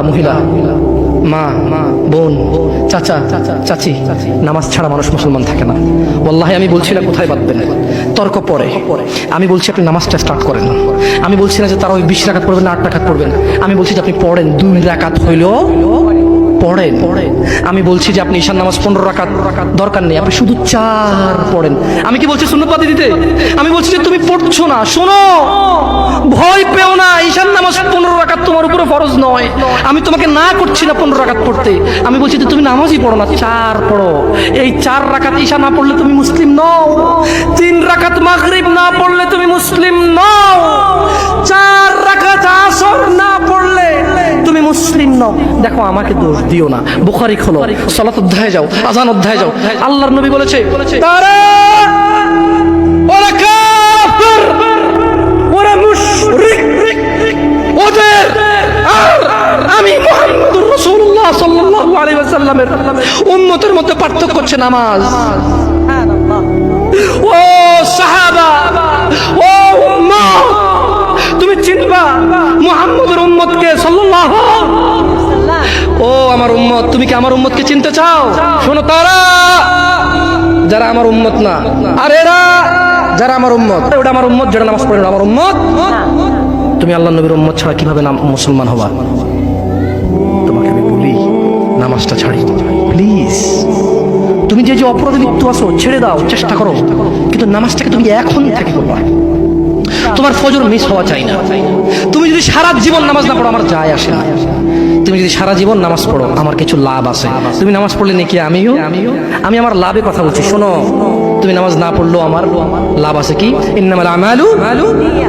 মহিলা, মা, বোন, চাচা, চাচি, নামাজ ছাড়া মানুষ মুসলমান থাকে না। ওয়াল্লাহি আমি বলছি না কোথায় বাঁধবেন, তর্ক পরে। আমি বলছি আপনি নামাজটা স্টার্ট করেন। আমি বলছি না যে তারা ওই 20 রাকাত পড়বেন না 8 রাকাত পড়বেন। আমি বলছি যে আপনি পড়েন, 2 রাকাত হইলেও পড়েন। আমি বলছি যে আপনি ঈশান নামাজ 15 রাকাত দরকার নেই, আপনি শুধু 4 পড়েন। আমি কি বলছি সুন্নত বাদ দিতে? আমি বলছি যে তুমি পড়ছো না, শোনো, ভয় পেও না, ঈশান নামাজ 15 রাকাত তোমার উপরে ফরজ নয়। আমি তোমাকে না করছি না 15 রাকাত পড়তে, আমি বলছি যে তুমি নামাজই পড়ো না, 4 পড়ো। এই 4 রাকাত ঈশা না পড়লে তুমি মুসলিম নও, 3 রাকাত মাগরিব না পড়লে তুমি মুসলিম নও, 4 রাকাত আসর না পড়লে তুমি মুসলিম নও। দেখো আমাকে দোষ দিও না, বুখারী খোলো, সালাত অধ্যায়ে যাও, আযান অধ্যায়ে যাও। আল্লাহর নবী বলেছে তারা ওরা কাফির, ওরা মুশরিক, ওদের আর আমি মুহাম্মদুর রাসূলুল্লাহ সাল্লাল্লাহু আলাইহি ওয়াসাল্লামের উম্মতের মধ্যে পার্থক্য হচ্ছে নামাজ। সুবহানাল্লাহ। ও সাহাবা, ও উম্মত, তুমি চিনবা মুহাম্মদের উম্মতকে সাল্লাল্লাহু আলাইহি ওয়াসাল্লাম। ও আমার উম্মত, তুমি কি আমার উম্মতকে চিনতে চাও? শোনো, তারা যারা আমার উম্মত না, আর এরা যারা আমার উম্মত, ওটা আমার উম্মত যারা নামাজ পড়ে না আমার উম্মত। তুমি আল্লাহর নবীর উম্মত ছাড়া কিভাবে মুসলমান হবা? তোমাকে আমি বলি নামাজটা ছাড়ি প্লিজ। তুমি যে যে অপরাধে লিপ্ত আছো ছেড়ে দাও, চেষ্টা করো, কিন্তু নামাজটাকে তুমি এখন থেকে করবা। তোমার ফজর মিস হওয়া চাই না। তুমি যদি সারা জীবন নামাজ না পড়ো আমার যায় আসে না। তুমি যদি সারা জীবন নামাজ পড়ো আমার কিছু লাভ আছে। তুমি নামাজ পড়লে নাকি আমি আমার লাভে কথা বলছি। শোনো, তুমি নামাজ না পড়লেও আমার লাভ আছে। কি? ইন্নামাল আমালু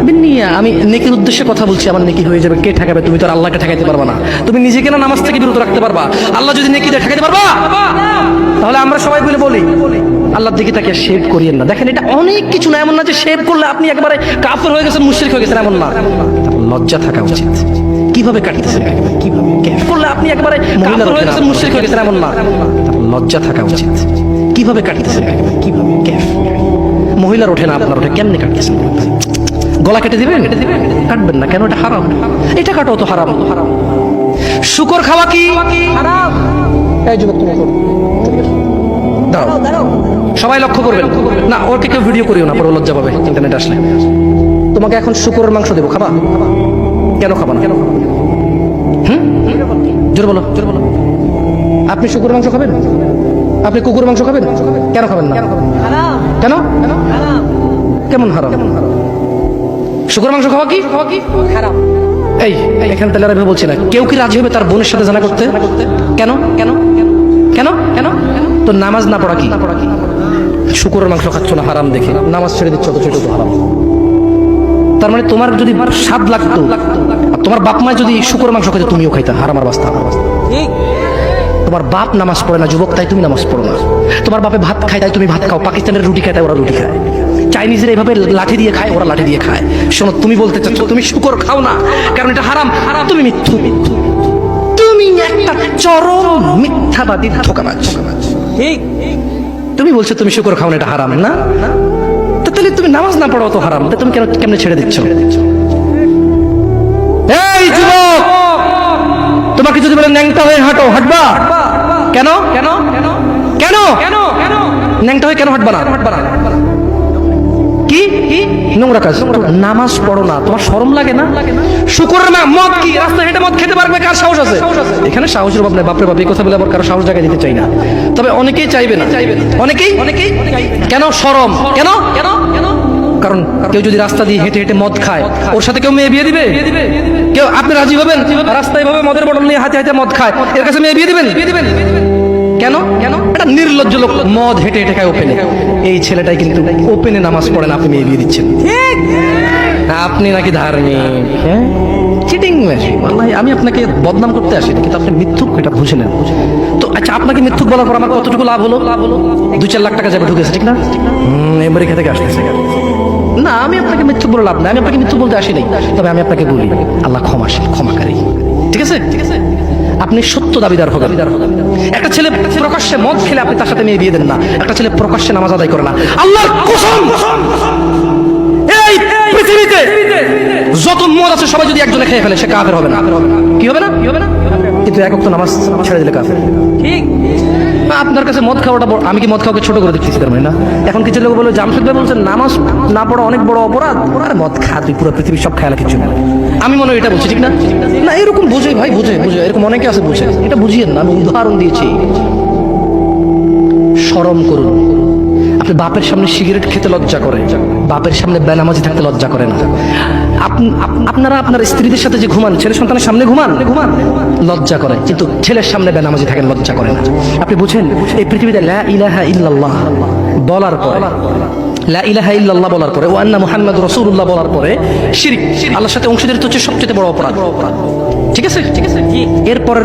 বিন্নিয়া। আমি নেকির উদ্দেশ্যে কথা বলছি, আমার নেকি হয়ে যাবে। কে ঠেকাবে? তুমি তো আর আল্লাহকে ঠেকাইতে পারবা না। তুমি নিজেকে না নামাজ থেকে বিরত রাখতে পারবা, আল্লাহ যদি নেকি দিয়ে ঠেকাইতে পারবা? তাহলে আমরা সবাই বলি আল্লাহর দিকে তাকে শেভ করিয়েন না। দেখেন, এটা অনেক কিছু না, এমন না যে শেভ করলে আপনি একেবারে কাফের হয়ে গেছেন, মুশরিক হয়ে গেছেন, এমন না। লজ্জা থাকা উচিত। কিভাবে কাটতেছেন? কিভাবে কেফ করলে আপনি একেবারে কাফের হয়ে গেছেন, মুশরিক হয়ে গেছেন, এমন না। লজ্জা থাকা উচিত। কিভাবে কাটতেছেন? কিভাবে কেফ? মহিলার ওঠে না, আপনার ওঠে, কেমনে কাটতেছেন? গলা কেটে দিবেন? কাটবেন না কেন? এটা হারাম। এটা কাটো তো হারাম। শুকর খাওয়া কি হারাম? এই যুবক তুমি দাঁড়াও, সবাই লক্ষ্য করবেন না, ওকে কেউ ভিডিও করিও না, পরে লজ্জা পাবে ইন্টারনেট আসলে। তোমাকে এখন শুকরের মাংস দেবো, খাবা? কেন খাবা না? জোর বলো, জোর বলো। আপনি শুকরের মাংস খাবেন? আপনি কুকুর মাংস খাবেন? কেন খাবেন না? কেন? কেমন হারাম? শুকরের মাংস খাওয়া কি হারাম? এই এখানে তাহলে আমি বলছি না, কেউ কি রাজি হবে তার বোনের সাথে জানা করতে? কেন? কেন? কেন? কেন? তো নামাজ না পড়া কি? শুকরের মাংস খাচ্ছ না হারাম দেখে নামাজ ছেড়ে দিচ্ছ, তো সেটা তো হারাম। তার মানে তোমার যদি স্বাদ লাগতো আর তোমার বাপ মা যদি শুকরের মাংস খাইতো তুমিও খাইতা, হারাম আর বাস্তা। তোমার বাপ নামাজ পড়ে না যুবক, তাই তুমি নামাজ পড়ো না। তোমার বাপে ভাত খায় তাই তুমি ভাত খাও। পাকিস্তানের রুটি খায় তাই ওরা রুটি খায়। চাইনিজরা এইভাবে লাঠি দিয়ে খায়, ওরা লাঠি দিয়ে খায়। শোনো, তুমি বলতে চাচ্ছ তুমি শুকর খাও না কারণ এটা হারাম, তুমি মিথ্যু। তুমি একটা চরম মিথ্যাবাদী, ধোঁকাবাজ। তুমি বলছো তুমি শুকর খাও না, এটা হারাম না? তাহলে তুমি নামাজ না পড়ো তো হারাম, তুমি কেমনে ছেড়ে দিচ্ছ? এই যুবক, তোমাকে যদি বলে ন্যাংটা হয়ে হাঁটো, হাঁটবা? কেন? কেন? কেন? ন্যাংটা হয়ে কেন হাঁটবা না? কি নোংরা কাজ? নামাজ পড়ো না, তোমার শরম লাগে না? শুকরের মদ কি রাস্তায় হেঁটে মদ খেতে পারবে? কার সাহস আছে? এখানে সাহসের অভাব নেই। বাপরে বাপ, এই কথা বলে আবার কারো সাহস জায়গায় দিতে চাই না, তবে অনেকেই চাইবে না। অনেকেই কেন? শরম। কেন? কারণ কেউ যদি রাস্তা দিয়ে হেঁটে হেঁটে মদ খায়, ওর সাথে কেউ মেয়ে বিয়ে দিবে? কেউ? আপনি রাজি হবেন? রাস্তায় ভাবে মদের বটল নিয়ে হাতে হাতে মদ খায়, এর কাছে মেয়ে বিয়ে দিবেন? কেন? কেন? এটা নির্লজ্জ লোক, মদ হেঁটে হেঁটে খায় ওপেনে। এই ছেলেটাই কিন্তু ওপেনে নামাজ পড়ে না, আপনি মেয়ে বিয়ে দিচ্ছেন। আপনি নাকি ধার্মিক? হ্যাঁ, চিটিং মেশিন। আল্লাহ, আমি আপনাকে বদনাম করতে আসি, কিন্তু আপনি মিথ্যুক, এটা বুঝে নেন। তো আচ্ছা, আপনাকে মিথ্যুক বলার পর আমার কতটুকু লাভ হলো? 2-4 লাখ টাকা যাবে ঢুকেছে, ঠিক না? আমেরিকা থেকে আসতেছে না। আমি আপনাকে মিথ্যুক বলে লাভ নাই, আমি আপনাকে মিথ্যুক বলতে আসি নাই। তবে আমি আপনাকে বলি আল্লাহ ক্ষমাশীল, ক্ষমাকারী। ঠিক আছে? আপনি সত্য দাবিদার হবেন। একটা ছেলে প্রকাশ্যে মদ খেলে আপনি তার সাথে মেয়ে বিয়ে দেন না। একটা ছেলে প্রকাশ্যে নামাজ আদায় করে না। আল্লাহর কসম, এই পৃথিবীতে যত মদ আছে সবাই যদি একজনে খেয়ে ফেলে সে কাফের হবে না, কি হবে না? কিন্তু এক ওয়াক্ত নামাজ ছেড়ে দিলে কাফের। ঠিক না? আপনার কাছে মদ খাওয়াটা আমি কি মদ খাওয়াকে ছোট করে দেখতেছি তার মানে না? এখন কিছু লোক বলে জামশেদ ভাই বলছেন নামাজ না পড়া অনেক বড় অপরাধ, আর মদ খা তুই পুরো পৃথিবী সব খেয়াল কিছু না। আমি মনে হয় এটা বলছি, ঠিক না? না এরকম বুঝে ভাই, বুঝে এরকম অনেকে আছে বুঝে, এটা বুঝিয়েন না। আমি উদাহরণ দিয়েছি। শরম করুন। আপনি বাপের সামনে সিগারেট খেতে লজ্জা করে, বাপের সামনে বেনামাজি থাকতে লজ্জা করে না। আপনারা আপনার স্ত্রীদের সাথে যে ঘুমান, ছেলে সন্তানের সামনে ঘুমান লজ্জা করে, কিন্তু ছেলের সামনে বেনামাজি থাকেন লজ্জা করে না। আপনি বুঝেন এই পৃথিবীতে লা ইলাহা ইল্লাল্লাহ বলার পরে, লা ইলাহা ইল্লাল্লাহ বলার পরে, ওয়া আন্না মুহাম্মাদুর রাসূলুল্লাহ বলার পরে শিরক, আল্লাহর সাথে অংশীদারিত্ব হচ্ছে সবচেয়ে বড় অপরাধ। ঠিক আছে? এরপর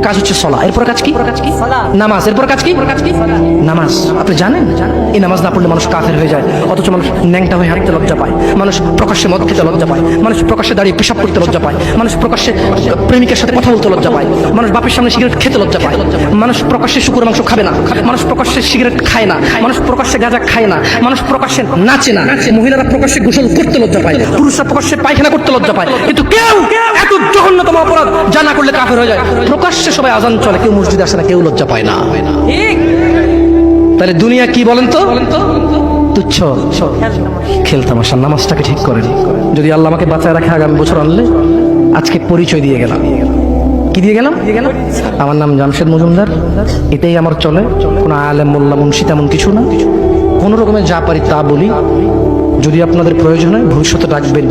কাজ হচ্ছে সলা, এরপর কাজ কি? নামাজ। এরপর কাজ কি? নামাজ। আপনি জানেন এই নামাজ না পড়লে মানুষ কাফের হয়ে যায়, অথচ মানুষ ন্যাংটা হয়ে হাঁটতে লজ্জা পায়, মানুষ প্রকাশ্যে মদ খেতে লজ্জা পায়, মানুষ প্রকাশ্যে দাঁড়িয়ে পেশাব করতে লজ্জা পায়, মানুষ প্রকাশ্যে প্রেমিকের সাথে কথা বলতে লজ্জা পায়, মানুষ বাপের সামনে সিগারেট খেতে লজ্জা পায়, মানুষ প্রকাশ্যে শুকর মাংস খাবে না, মানুষ প্রকাশ্যে সিগারেট খায় না, মানুষ প্রকাশ্যে গাঁজা খায় না, মানুষ প্রকাশ্যে নাচে না, মহিলারা প্রকাশ্যে গোসল করতে লজ্জা পায়, পুরুষরা প্রকাশ্যে পায়খানা করতে লজ্জা পায়, কিন্তু কেউ এত জঘন্যতম অপরাধ যা না করলে কাফের হয়ে যায়। প্রকাশ্যে সবাই আজান চলে, কেউ মসজিদে আসে না, কেউ লজ্জা পায় না। ঠিক? তাহলে দুনিয়া কি বলেন তো? তুচ্ছ খেলতামাশা। নামাজটাকে ঠিক করেন। যদি আল্লাহ আমাকে বাঁচায় রাখে আগামী বছর আনলে, আজকে পরিচয় দিয়ে গেলাম। কি দিয়ে গেলাম? আমার নাম জামশেদ মজুমদার, এটাই আমার চলে। কোনো আলেম মোল্লা মুন্সি তেমন কিছু না, কোনো রকমের যা পারি তা বলি। যদি আপনাদের প্রয়োজন হয় ভবিষ্যতে ডাকবেন।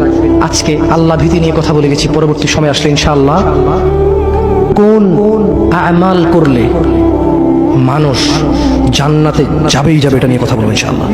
আজকে আল্লাহ ভীতি নিয়ে কথা বলে গেছি, পরবর্তী সময় আসলে ইনশাআল্লাহ কোন আমাল করলে মানুষ জান্নাতে যাবেই যাবে এটা নিয়ে কথা বলবো ইনশাআল্লাহ।